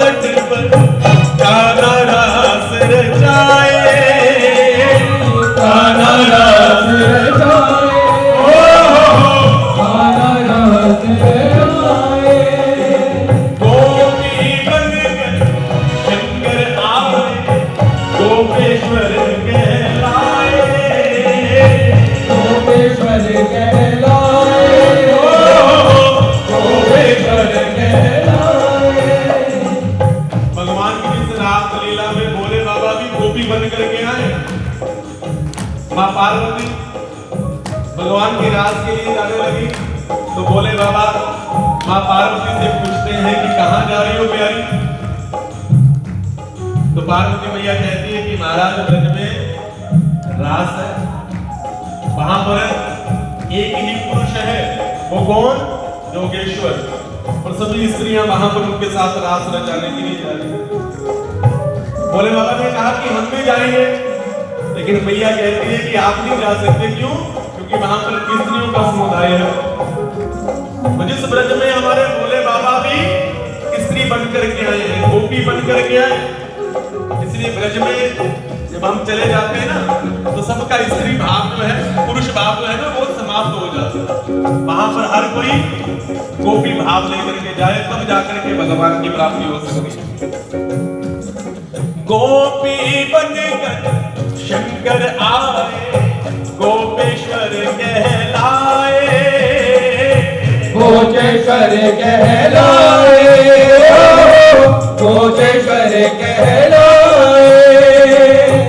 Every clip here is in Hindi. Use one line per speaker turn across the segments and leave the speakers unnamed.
घाट पर कान्हा रास रचाए, कान्हा रास रचाए,
कान्हा रास रचाए।
गोपी बनकर शंकर आए, गोपेश्वर कहलाए,
गोपेश्वर कहलाए, गोपेश्वर कहलाए।
भगवान की इस रास लीला में भोले बाबा भी गोपी बन करके आए। माँ पार्वती भगवान की रास के लिए जाने लगी तो भोले बाबा माँ पार्वती से पूछते हैं कि कहाँ जा रही हो प्यारी। तो पार्वती मैया कहती है कि महाराज ब्रज में रास है, वहां पर एक ही पुरुष है, वो कौन? जोगेश्वर, और सभी स्त्रियां वहां पर उनके साथ रास रचाने के लिए जा रही हैं। भोले बाबा ने कहा कि हम भी जाएंगे, लेकिन मैया कहती है कि आप नहीं जा सकते। क्यों? क्योंकि वहां पर स्त्रियों का समुदाय है। तो जिस ब्रज में हमारे भोले बाबा भी स्त्री बनकर के आए हैं, गोपी बनकर के आए, इसलिए ब्रज में जब हम चले जाते हैं ना तो सबका स्त्री भाव जो है, पुरुष भाव जो है ना, वो समाप्त हो जाता है। वहां पर हर कोई गोपी भाव लेकर के जाए, तब जाकर के भगवान की प्राप्ति हो सकती है। गोपी बनकर शंकर आए, गोपेश्वर कहलाए,
गोपेश्वर कहलाए, गोपेश्वर कहलाए।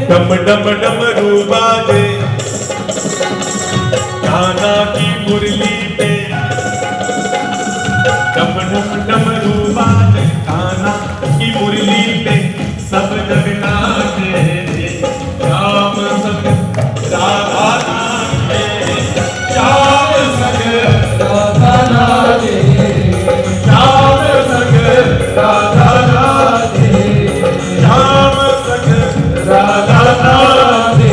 डम डम डमरू बाजे कान्हा की मुरली पे, डम डम डमरू बाजे कान्हा की मुरली पे, सब जग नाचे श्याम संग राधा नाचे, श्याम संग
राधा नाचे,
श्याम संग राधा नाचे, श्याम संग राधा नाचे।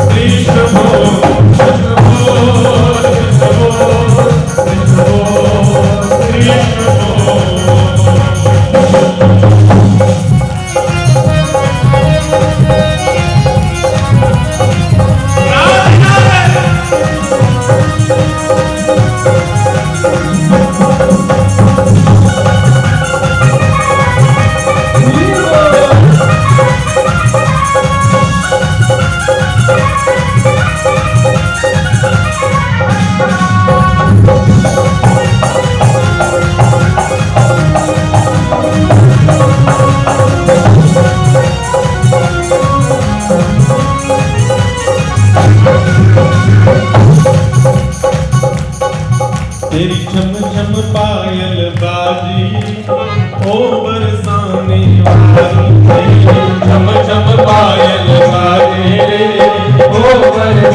कृष्ण बोल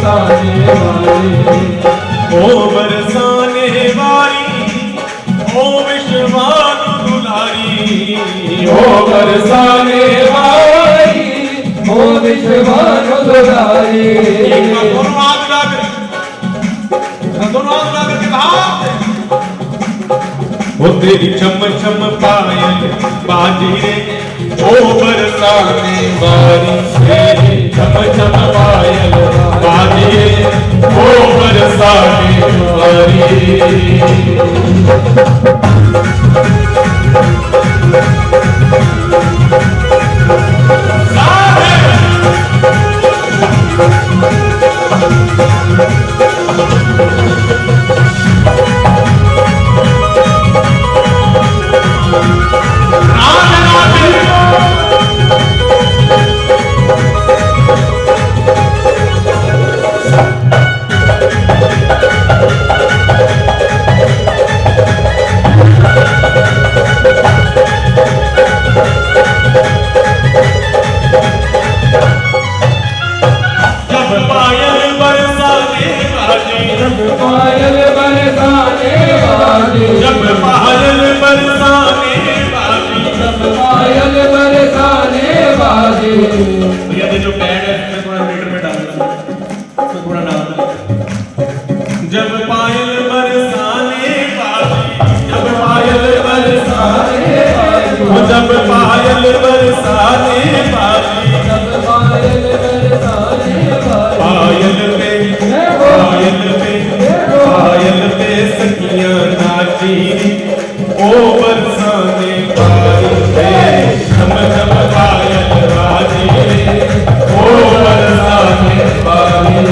बरसाने वाली,
ओ बरसाने वाली, ओ विश्वानु दुलारी,
ओ बरसाने वाली, ओ विश्वानु दुलारी।
एक बार दोनों हाथ उठा करके कहा, ओ तेरी चम चम पायल बाजी रे, ओ बरसाने वाली, तेरी चम चम पायल बाजी रे, ओ बरसाने वाली। जब पायल बरसाने वाली, जब पायल बरसाने वाली, जब पायल बरसाने वाली,
जब पायल बरसाने वाली,
पायल पे सखियां नाची, ओ बरसाने वाली, झम झम पायल बाजी, ओ बरसाने वाली।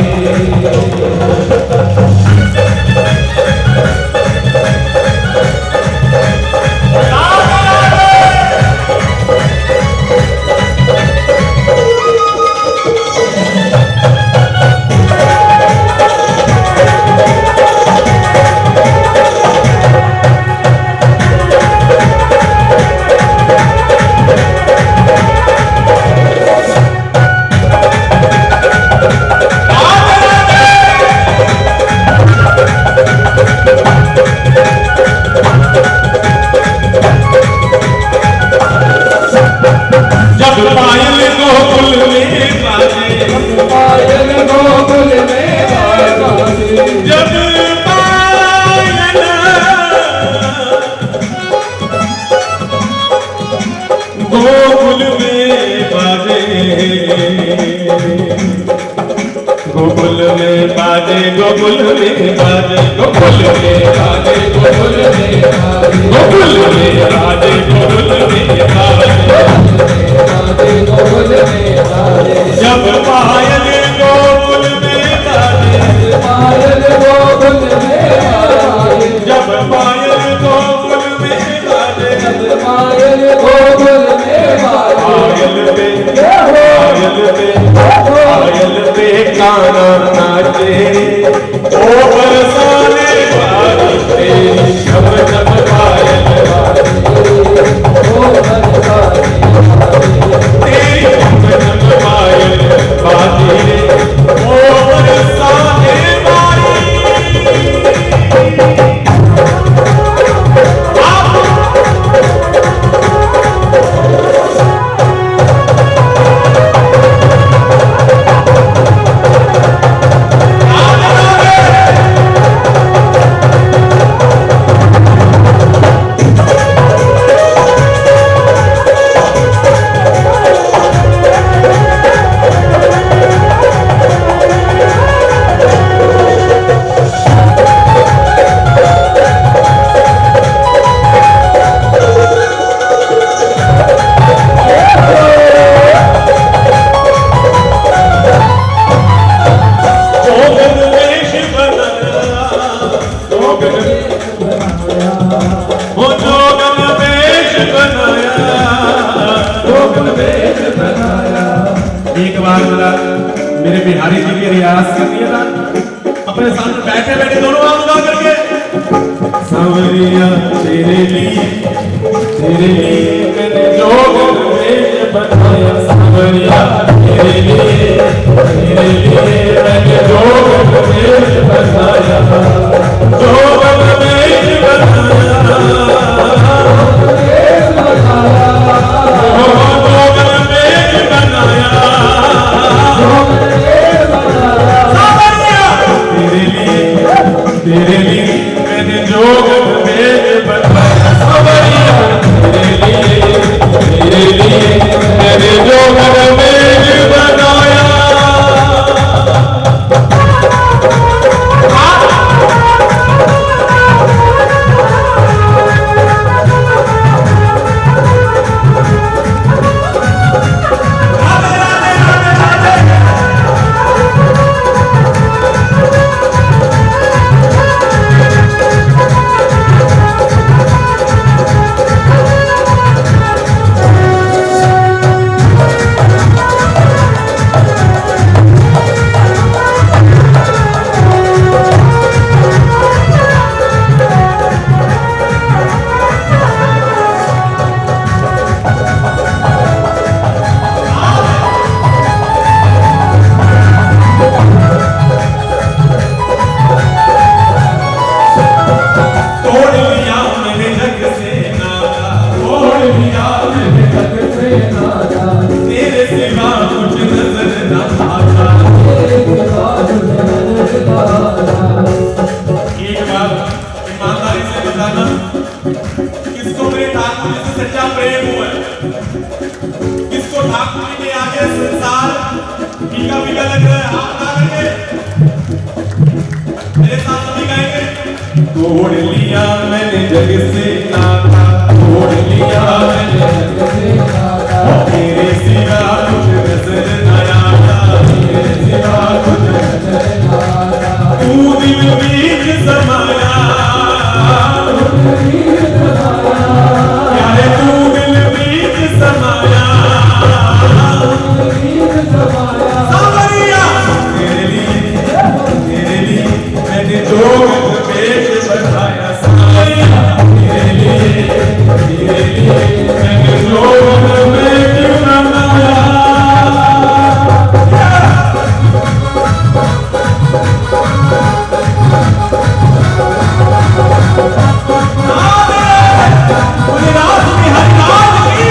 गोकुल में बाजे, गोकुल में बाजे, गोकुल में बाजे, गोकुल में बाजे, गोकुल में बाजे, गोकुल में बाजे, गोकुल में बाजे। जब पायल गोकुल में बाजे,
पायल गोकुल में बाजे,
जब पायल गोकुल में बाजे,
जब पायल गोकुल में बाजे,
पायल पे, पायल पे, पायल पे काना नाचे, ओ बरसाने वाली, तेरी झम झम पायल वाली,
ओ बरसाने वाली,
तेरी झम झम पायल बाजी रे, ओ बरसाने वाली। एक बार जरा मेरे बिहारी जी की रियाज करिए ना, अपने सामने बैठे बैठे दोनों हाथ उठा करके। सांवरिया तेरे लिए मैंने जोगन वेश बनाया, सांवरिया तेरे लिए मैंने तोड़ लिया मैंने जग से नाता, तोड़ लिया मैंने
जग से नाता,
तेरे सिवा कुछ नजर न आता, तेरे सिवा कुछ
नजर न आता।
तू दिल बीच समाया,
वीर समाया,
क्या है तू दिल बीच समाया,
वीर समाया।
सावरिया तेरे लिए मैंने जोग पेश बढ़ाया, सावरिया तेरे लिए मैंने जोग में क्यों न माया। मुझे रात में हर रात की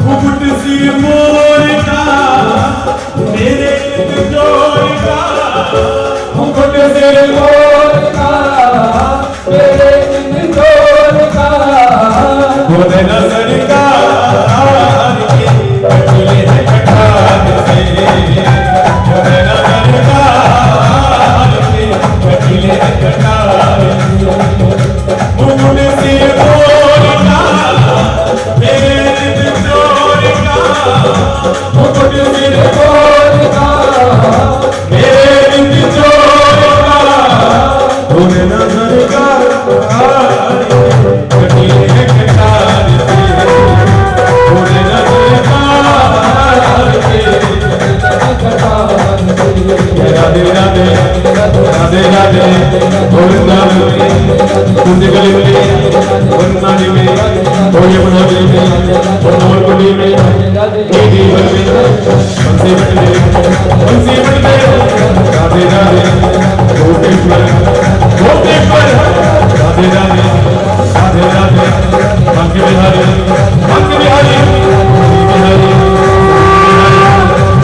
मुकुट सिर मोर का मेरे जोर का,
मुकुट सिर मोर का, मेरे इंदौर का।
खुद नजर का कटले है कटार से, खुद नजर का कटले है कटार से। मुकुट सिर मोर का मेरे जोर का,
मुकुट सिर मोर का,
मेरे जोर का, खुद नजर का कटले है कटार से, खुद नजर का राधे राधे राधे राधे वृंदावन तुझे गले में वरनाली में और यमुना में और नवलपुरी में दीदी बंसी बटले राधे राधे गोपेश्वर गोपेश्वर राधे राधे राधे राधे भाग्य बिहारी भाग्य बिहारी बिहारी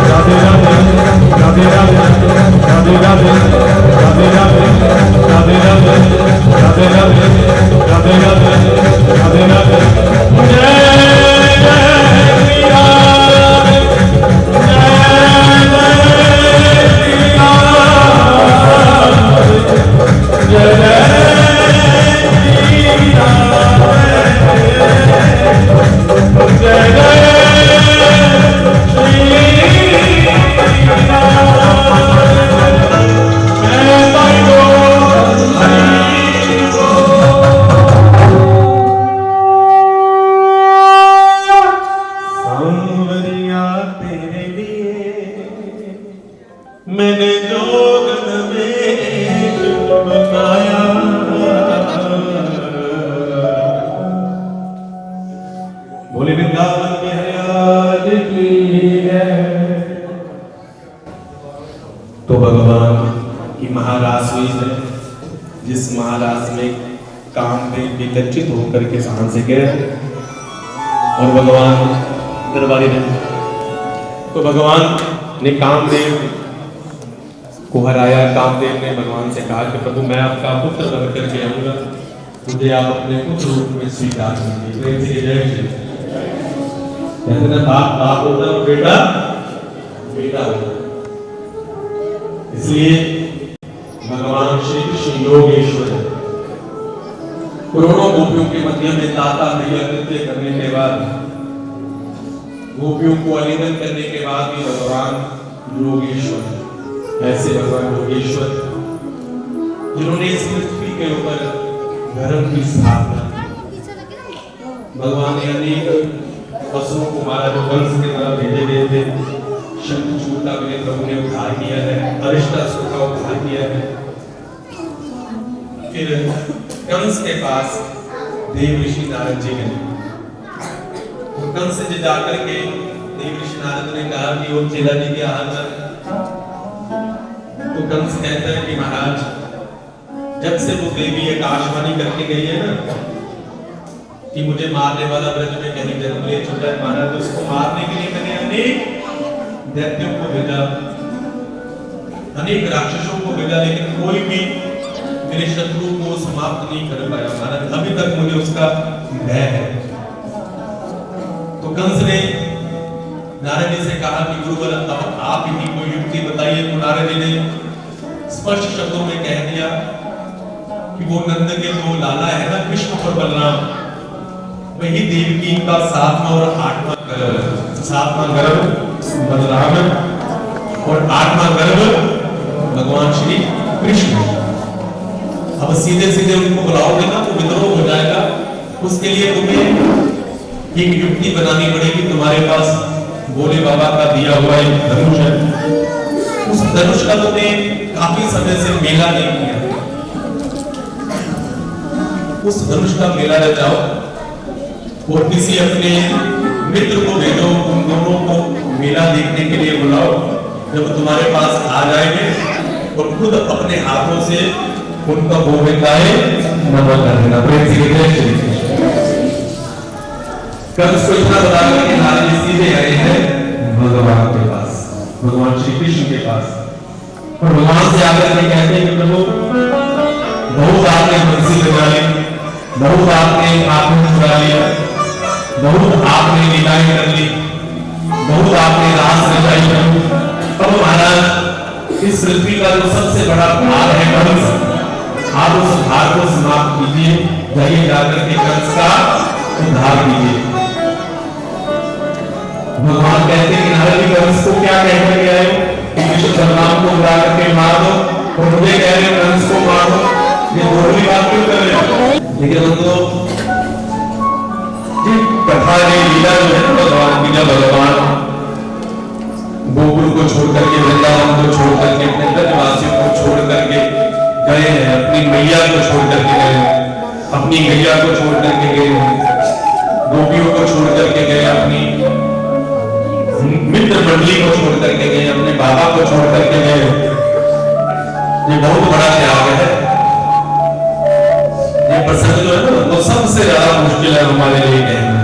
राधे राधे राधे राधे राधे राधे राधे राधे राधे राधे राधे राधे राधे राधे राधे राधे जय जय श्री राम जय जय श्री राम जय जय सांवरिया तेरे लिए मैंने जोगन में बनाया, बोले वृंदावन में हरियाल की है। तो भगवान की महारास हुई है, जिस महारास में कामदेव विकचित होकर के शान से गए और भगवान दरबारी रहे। तो भगवान ने कामदेव को हराया। कामदेव ने भगवान से कहा कि प्रभु मैं आपका पुत्र बन करके आऊंगा, मुझे आप अपने पुत्र रूप में स्वीकार कीजिए। प्रेम से जय श्री कहते ना, बाप बाप होता है और बेटा बेटा होता है। इसलिए भगवान श्री कृष्ण योगेश्वर है। करोड़ों गोपियों के मध्य में ताता मैया नृत्य करने के बाद, गोपियों को आलिंगन करने के बाद भी भगवान योगेश्वर है। ऐसे भगवान योगेश्वर जिन्होंने इस पृथ्वी के ऊपर धर्म की स्थापना, भगवान ने अनेक पशुओं को मारा जो कंस के द्वारा भेजे गए थे। शंखचूड़ का भी प्रभु ने उद्धार किया है, अरिष्टासुर का उद्धार किया है। फिर कंस के पास देव ऋषि नारद जी गए। कंस जी जाकर के देव नारद ने कहा कि वो चेला जी के हाल में, तो कंस कहता है कि महाराज जब से वो देवी आकाशवाणी करके गई है ना कि मुझे मारने वाला ब्रज में कहीं जन्म ले चुका है महाराज, तो उसको मारने के लिए मैंने अनेक दैत्यों को भेजा, अनेक राक्षसों को भेजा, लेकिन कोई भी मेरे शत्रु को समाप्त नहीं कर पाया महाराज, अभी तक मुझे उसका भय है। तो कंस ने नारद जी से कहा कि गुरुवर अब आप ही कोई युक्ति बताइए। तो नारद जी ने स्पष्ट शब्दों में कह दिया कि वो नंद के दो लाला है ना, कृष्ण और बलराम, वही देवकी का 7वां और 8वां गर्भ, 7वां गर्भ बलराम और 8वां गर्भ भगवान श्री कृष्ण। अब सीधे सीधे उनको बुलाओगे ना तो विद्रोह हो जाएगा, उसके लिए तुम्हें एक युक्ति बनानी पड़ेगी। तुम्हारे पास भोले बाबा का दिया हुआ एक धनुष है, उस धनुष का तुमने काफी समय से मेला नहीं किया, उस धनुष का मेला रचाओ और किसी अपने मित्र को भेजो, उन दोनों को मेला देखने के लिए बुलाओ। जब तुम्हारे पास आ जाएंगे और खुद अपने हाथों से उनका गोविंदाए नमन कर देना। कंस को इतना बता कि नारद जी सीधे आए हैं भगवान के पास, भगवान श्री कृष्ण के पास, और भगवान से आकर के कहते हैं कि प्रभु बहुत आपने बंसी बजा ली, बहुत आपने आत्म चुरा लिया, बहुत आपने लीलाएं कर ली, बहुत आपने रास रचाई कर। अब महाराज इस पृथ्वी का जो सबसे बड़ा भार है कंस, आप उस भार को समाप्त कीजिए, जाइए जाकर के कंस का उद्धार कीजिए। भगवान कहते हैं कि नारद जी कंस को क्या कह कर गए कि कृष्ण बलराम को बुला करके मार दो, और मुझे कह रहे हो कंस को मार दो, ये दोनों बात क्यों कर रहे हो? लेकिन उनको कथा लीला जो है भगवान की, जब भगवान गोकुल को छोड़ करके, वृंदावन को छोड़ करके, अपने ब्रजवासियों को छोड़ करके गए हैं, अपनी मैया को छोड़ करके गए, अपनी गैया को छोड़ करके गए, गोपियों को छोड़ करके गए, अपनी मित्र मंडली को छोड़ करके गए, अपने बाबा को छोड़ करके गए। ये बहुत बड़ा त्याग है। ये प्रसंग जो है ना तो सबसे ज्यादा मुश्किल है हमारे लिए कहना,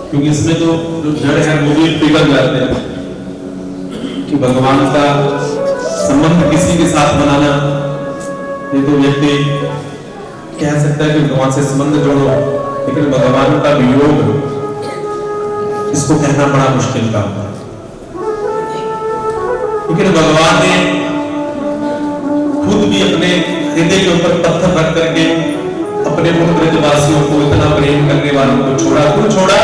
क्योंकि इसमें तो जो जड़ है वो भी पिघल जाते हैं कि भगवान का संबंध किसी के साथ बनाना, ये तो व्यक्ति कह सकता है कि भगवान से संबंध जोड़ो, लेकिन भगवान का वियोग इसको कहना बड़ा मुश्किल काम है। लेकिन भगवान ने खुद भी अपने हृदय के ऊपर पत्थर रख करके अपने उन ब्रजवासियों को, इतना प्रेम करने वालों को छोड़ा। क्यों छोड़ा?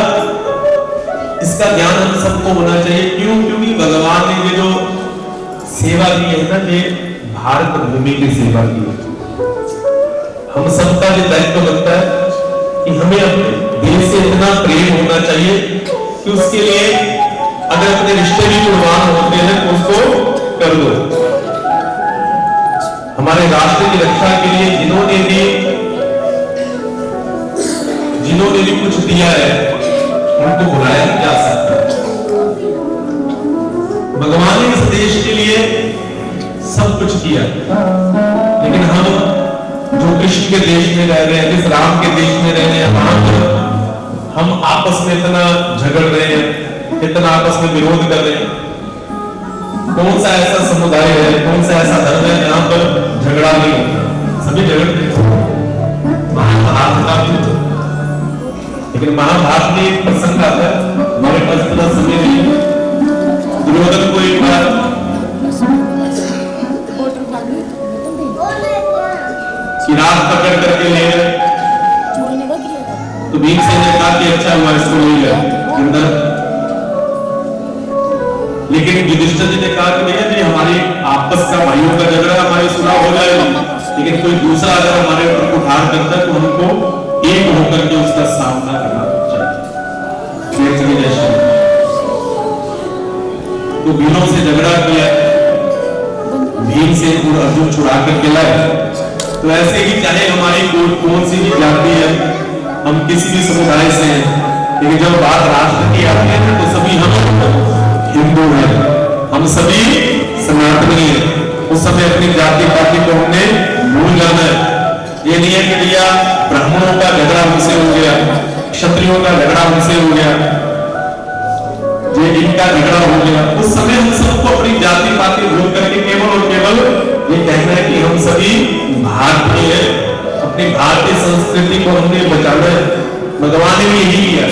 इसका ज्ञान हम सबको होना चाहिए। क्यों? क्योंकि भगवान ने ये जो सेवा की है ना, ये भारत भूमि की सेवा की है। हम सबका ये दायित्व बनता है कि हमें अपने देश से इतना प्रेम होना चाहिए कि उसके लिए अगर अपने रिश्ते भी कुर्बान होते हैं तो उसको कर दो। हमारे राष्ट्र की रक्षा के लिए जिन्होंने भी कुछ दिया है उनको भुलाया नहीं जा सकता। भगवान ने इस देश के लिए सब कुछ किया, लेकिन हम जो कृष्ण के देश में रह रहे हैं, जिस राम के देश में रह रहे हैं, वहां पर हम आपस में इतना झगड़ रहे हैं, इतना आपस में विरोध कर रहे हैं। कौन सा ऐसा समुदाय है, कौन सा ऐसा धर्म है जहां पर झगड़ा नहीं होता? सभी झगड़ते हैं। महाभारत का भी, लेकिन महाभारत में एक प्रसंग आता है, हमारे पास इतना समय नहीं है। दुर्योधन को एक बार चिराग पकड़ करके ले गए, तो भीमसेन ने कहा कि अच्छा हुआ इसको ले गए अंदर। लेकिन युधिष्ठिर जी ने कहा कि भैया जी हमारी आपस का भाइयों का झगड़ा, हमारी सुलह हो जाएगी, लेकिन कोई दूसरा अगर हमारे ऊपर उठार करता है तो हमको एक होकर के उसका सामना करना चाहिए। तो भीलों से झगड़ा किया, भीम से अर्जुन छुड़ा करके लाए। तो ऐसे ही चाहे हमारी कौन सी भी जाति है, हम किसी भी समुदाय से हैं, लेकिन जब बात राष्ट्र की आती है तो सभी हम हिंदू हैं, हम सभी सनातनी हैं। उस समय अपनी जाति पाति को हमने भूल जाना है। ये नहीं है कि भैया ब्राह्मणों का झगड़ा हमसे हो गया, क्षत्रियों का झगड़ा हमसे हो गया, ये इनका झगड़ा हो गया। उस समय हम सबको अपनी जाति पाति भूल करके केवल और केवल ये कहना है कि हम सभी भारतीय हैं, अपनी भारतीय संस्कृति को हमने बचाना है। भगवान ने भी यही किया।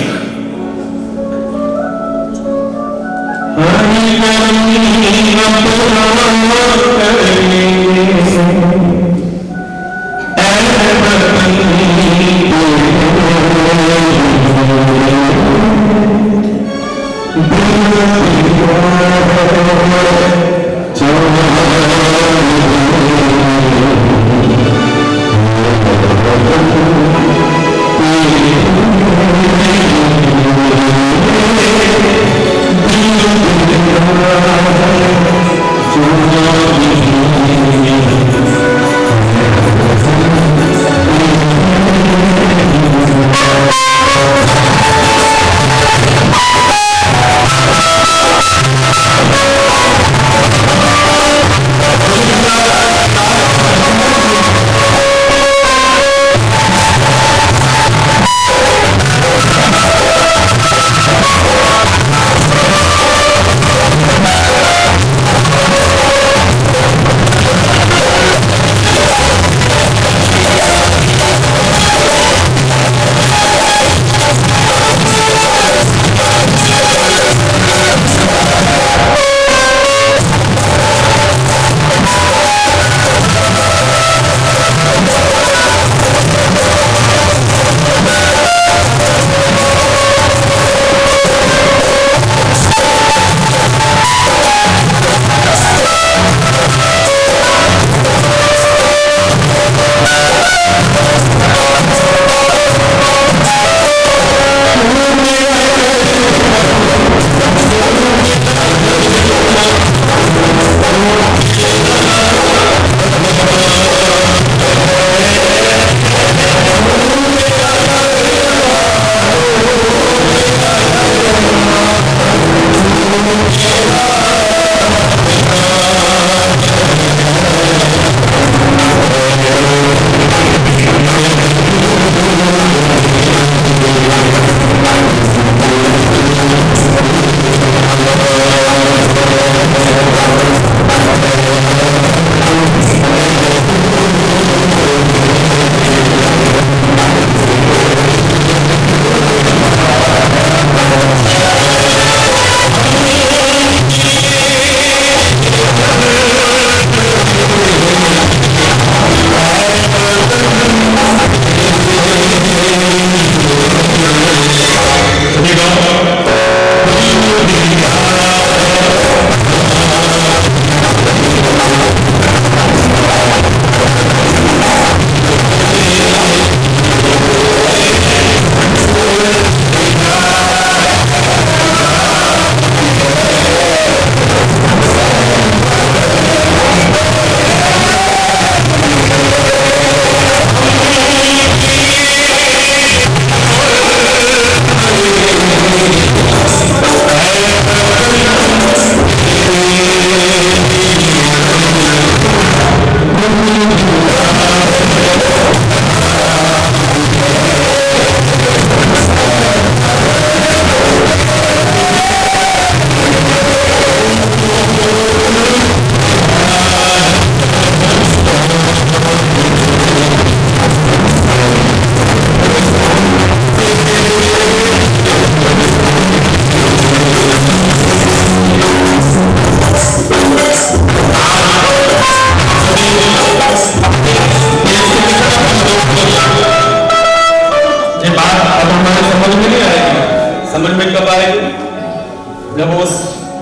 जब वो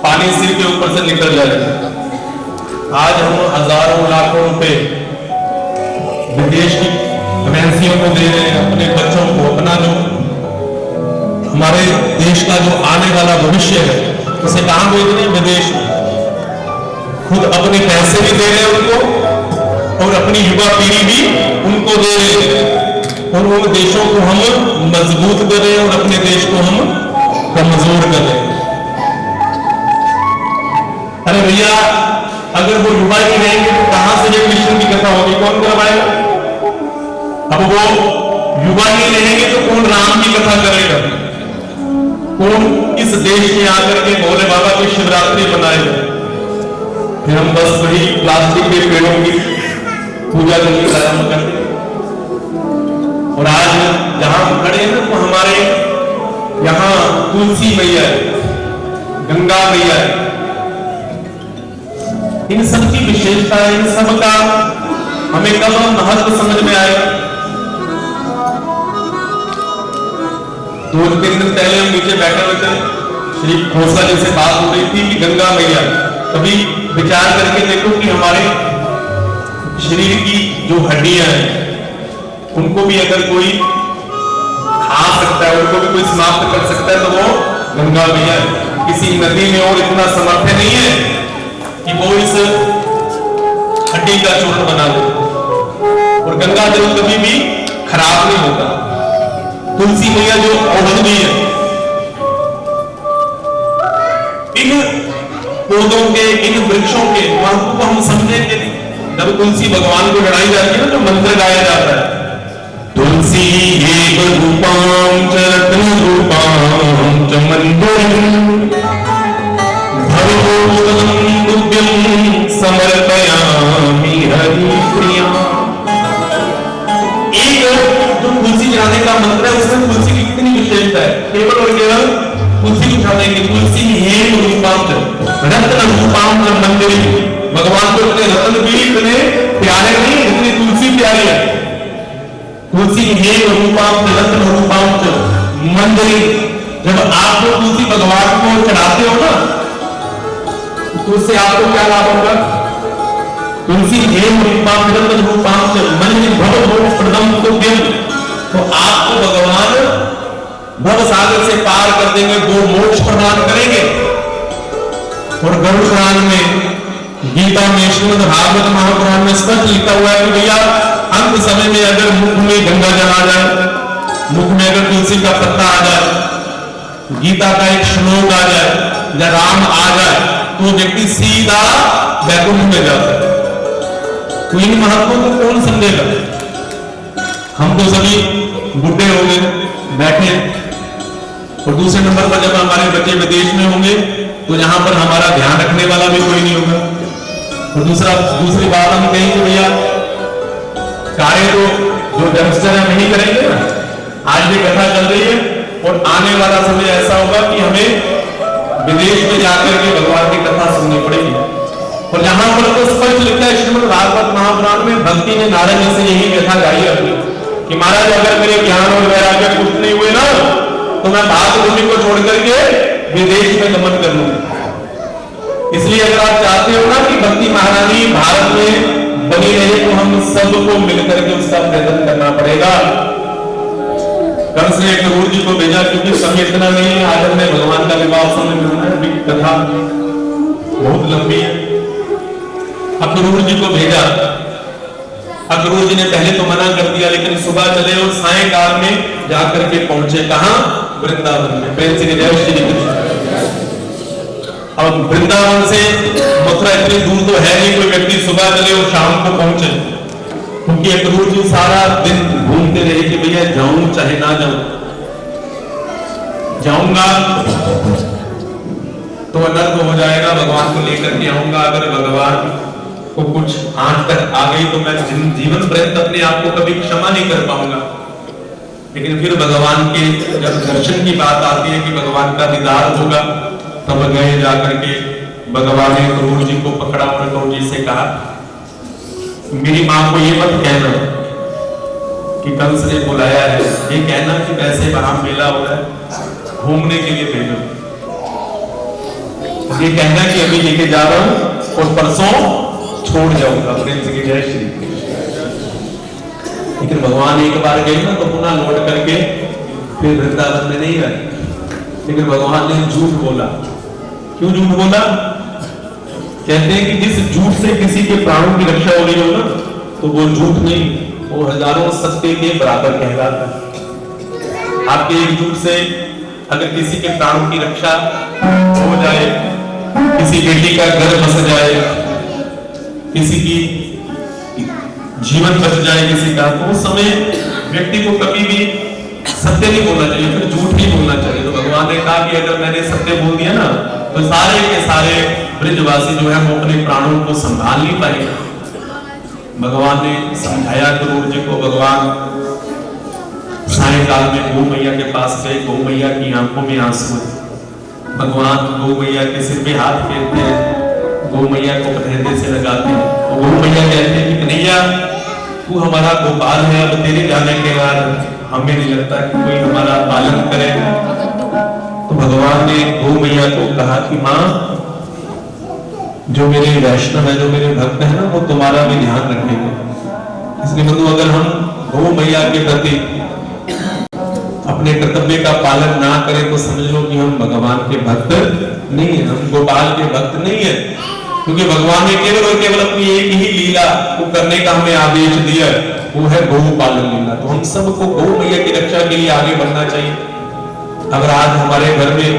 पानी सिर के ऊपर से निकल जाए। आज हम हजारों लाखों रुपए विदेश की एजेंसियों को दे रहे हैं, अपने बच्चों को, अपना जो हमारे देश का जो आने वाला भविष्य है उसे कहां भेज रहे हैं? विदेश में। खुद अपने पैसे भी दे रहे हैं उनको और अपनी युवा पीढ़ी भी उनको दे रहे हैं।
और उन देशों को हम मजबूत करें और अपने देश को हम कमजोर करें। अरे भैया, अगर वो युवा ही रहेंगे तो कहां से ये कृष्ण की कथा होगी, कौन करवाएगा? अब वो युवा ही रहेंगे तो कौन राम की कथा करेगा? कौन इस देश में आकर के भोले बाबा की शिवरात्रि मनाएगा? फिर हम बस वही प्लास्टिक के पेड़ों की पूजा करके प्रारंभ करते। और आज जहां हम खड़े हैं ना, तो हमारे यहां तुलसी मैया है, गंगा मैया है। इन सब की विशेषता, इन सब का हमें कब महत्व समझ में आएगा? 2-3 दिन पहले हम नीचे बैठे हुए थे, श्री खोसा जी से बात हो रही थी कि गंगा मैया, कभी विचार करके देखो कि हमारे शरीर की जो हड्डियां हैं उनको भी अगर कोई खा सकता है, उनको भी कोई समाप्त कर सकता है, तो वो गंगा मैया है। किसी नदी में और इतना सामर्थ्य नहीं है कि वो इस हड्डी का चूर्ण बना दे। और गंगा जल कभी भी खराब नहीं होता। तुलसी मैया जो औषधि है, इन पौधों के, इन वृक्षों के महत्व को हम समझेंगे नहीं। जब तुलसी भगवान को चढ़ाई जाती है ना, तो मंत्र गाया जाता है, तुलसी एव रूपां च रत्न रूपां च मंदिरं भवभूतं तुभ्यं समर्पयामि हरिप्रिया। एक जो तुलसी चढ़ाने का मंत्र है, उसमें तुलसी की कितनी विशेषता है। केवल और केवल तुलसी को चढ़ाने की, तुलसी एव रूपां च रत्न रूपां च मंदिरं। भगवान को इतने रत्न भी इतने प्यारे नहीं, इतनी तुलसी प्यारी है। तुलसी हे रूपांच रत्न रूपांच मंदिरी। जब आप जो तुलसी भगवान को चढ़ाते हो ना, तो उससे आपको क्या लाभ होगा? तुलसी हे रूपांच रत्न रूपांच मंदिर भव मोक्ष प्रदम तुभ्यं। तो आपको भगवान भव सागर से पार कर देंगे, वो मोक्ष प्रदान करेंगे। और गरुड़ पुराण में, गीता में, श्रीमद् भागवत महापुराण में स्पष्ट लिखा हुआ है कि भैया अंत समय में अगर मुख में गंगा जल आ जाए, मुख में अगर तुलसी का पत्ता आ जाए, गीता का एक श्लोक आ जाए या राम आ जाए, तो व्यक्ति सीधा वैकुंठ में जाता है। तो इन महत्वों को कौन समझेगा? हम तो सभी बुढ़े हो गए, बैठे। और दूसरे नंबर पर जब हमारे बच्चे विदेश में होंगे, तो यहां पर हमारा ध्यान रखने वाला भी कोई नहीं होगा। और दूसरी बात हम कहेंगे भैया कार्य तो जो यंगस्टर है नहीं करेंगे ना। आज ये कथा चल रही है और आने वाला समय ऐसा होगा कि हमें विदेश में जाकर के भगवान की कथा सुननी पड़ेगी। और यहां पर तो स्पष्ट लिखा है श्रीमद् भागवत महापुराण में, भक्ति ने नारद जी से यही कथा गाई है कि महाराज अगर मेरे ज्ञान और वैराग्य कुछ नहीं हुए ना, तो मैं भागभूमि को छोड़ करके विदेश में गमन कर लूंगा। इसलिए अगर आप चाहते हो ना कि भक्ति महारानी भारत में बनी रहे, तो हम सबको मिलकर के उसका प्रयत्न करना पड़ेगा। कंस ने क्रूर जी को भेजा, क्योंकि समय इतना नहीं है। आज हमने भगवान का विवाह समय में है, कथा बहुत लंबी है। क्रूर जी को भेजा। क्रूर जी ने पहले तो मना कर दिया, लेकिन सुबह चले और सायंकाल में जाकर के पहुंचे कहां? वृंदावन में। प्रेम से जय श्री कृष्ण। अब वृंदावन से मथुरा इतनी दूर तो है नहीं, कोई व्यक्ति सुबह चले और शाम को पहुंचे, क्योंकि क्रूर जी सारा दिन घूमते रहे कि भैया जाऊं चाहे ना जाऊं, जाऊंगा तो अनर्थ हो जाएगा, भगवान को लेकर के आऊंगा। अगर भगवान को कुछ आज तक आ गई तो मैं जीवन पर्यंत अपने आप को कभी क्षमा नहीं कर पाऊंगा। लेकिन फिर भगवान के जब दर्शन की बात आती है कि भगवान का दीदार होगा, तब गए जाकर के भगवान ने क्रूर जी को पकड़ा और क्रूर जी से कहा, मेरी मां को ये मत कहना कि कंस ने बुलाया है, ये कहना कि वैसे वहां मेला हो रहा है, घूमने के लिए भेजो। ये कहना कि अभी लेके जा रहा हूं और परसों छोड़ जाऊंगा। प्रेम से जय श्री कृष्ण। लेकिन भगवान एक बार गए ना तो पुनः लौट करके फिर वृंदावन में नहीं रहे। लेकिन भगवान ने झूठ बोला। क्यों झूठ बोला? कहते हैं कि जिस झूठ से किसी के प्राणों की रक्षा हो रही हो ना, तो वो झूठ नहीं, वो हजारों सत्य के बराबर कहलाता है। आपके एकजुट से अगर किसी के प्राणों की रक्षा हो जाए, किसी बेटी का घर बस जाए, किसी की जीवन बच जाए किसी का, तो उस समय व्यक्ति को कभी भी सत्य नहीं बोलना चाहिए, फिर झूठ नहीं बोलना चाहिए। तो भगवान ने कहा कि अगर मैंने सत्य बोल दिया ना, तो सारे के सारे ब्रजवासी जो है वो अपने प्राणों को संभाल नहीं पाएंगे। भगवान ने समझाया क्रूर जी को। भगवान सायंकाल में गौ मैया के पास गए, गौ मैया की आंखों में आंसू है। भगवान गौ मैया के सिर पे हाथ फेरते हैं, गौ मैया को हृदय से लगाते हैं। तो गौ मैया कहते हैं कि कन्हैया तू हमारा गोपाल है, अब तेरे जाने के बाद हमें नहीं लगता कि कोई हमारा पालन करेगा। तो भगवान ने गौ मैया को कहा कि माँ, जो मेरे वैष्णव है, जो मेरे भक्त है ना, वो तुम्हारा भी ध्यान रखेंगे। इसलिए बंधु, अगर हम गौ मैया के प्रति अपने कर्तव्य का पालन ना करें तो समझ लो कि हम भगवान के भक्त नहीं है, हम गोपाल के भक्त नहीं है। क्योंकि भगवान ने केवल और केवल अपनी एक ही लीला को करने का हमें आदेश दिया, वो है गौ पालन लीला। तो हम सबको गौ मैया की रक्षा के लिए आगे बढ़ना चाहिए। अगर आज हमारे घर में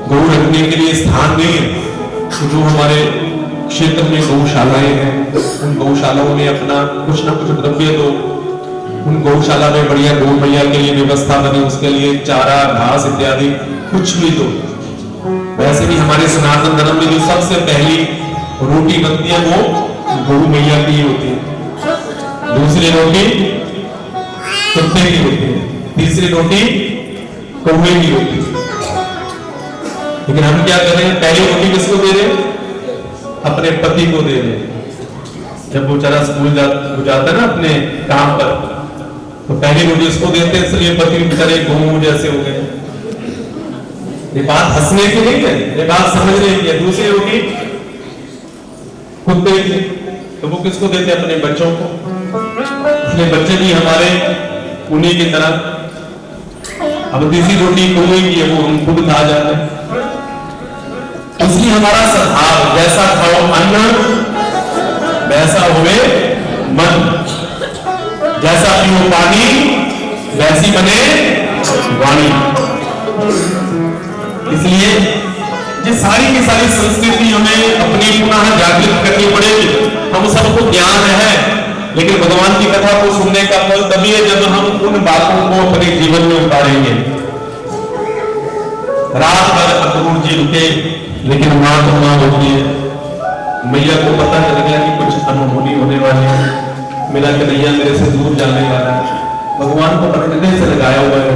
गौ रखने के लिए स्थान नहीं है, तो जो हमारे क्षेत्र में गौशालाएं हैं, उन गौशालाओं में अपना कुछ ना कुछ द्रव्य दो, उन गौशाला में बढ़िया गौ मैया के लिए व्यवस्था बने, उसके लिए चारा घास इत्यादि कुछ भी दो। वैसे भी हमारे सनातन धर्म में जो सबसे पहली रोटी बनती है वो गौ मैया की होती है, दूसरी रोटी कुत्ते की होती है, तीसरी रोटी कौवे की होती है। लेकिन हम क्या कर रहे हैं, पहली रोटी किसको दे रहे हैं? अपने पति को दे रहे हैं। जब वो बेचारा स्कूल जाता है ना अपने काम पर, तो पहली रोटी उसको देते हैं, इसलिए पति बेचारे गऊ जैसे हो गए। ये बात हंसने की नहीं है, ये बात समझने की है। दूसरी रोटी कुत्ते की, तो वो किसको देते हैं? अपने बच्चों को। इसलिए बच्चे भी हमारे उन्हीं की तरह। अब तीसरी रोटी कौवे की है, वो हम खुद खा जाते हैं। इसलिए हमारा स्वभाव, जैसा खाओ अन्न वैसा हुए मन, जैसा पियो पानी वैसी बने वाणी। इसलिए ये सारी की सारी संस्कृति हमें अपनी पुनः जागृत करनी पड़ेगी। हम सबको ज्ञान है, लेकिन भगवान की कथा को सुनने का फल तभी है जब हम उन बातों को अपने जीवन में उतारेंगे। रात भर अक्रूर जी रुके, लेकिन माँ तो माँ होती है। मैया को पता चल गया कि कुछ अनहोनी होने वाली है, मेरा कन्हैया मेरे से दूर जाने वाला है। भगवान को अपने हृदय से लगाया हुआ है।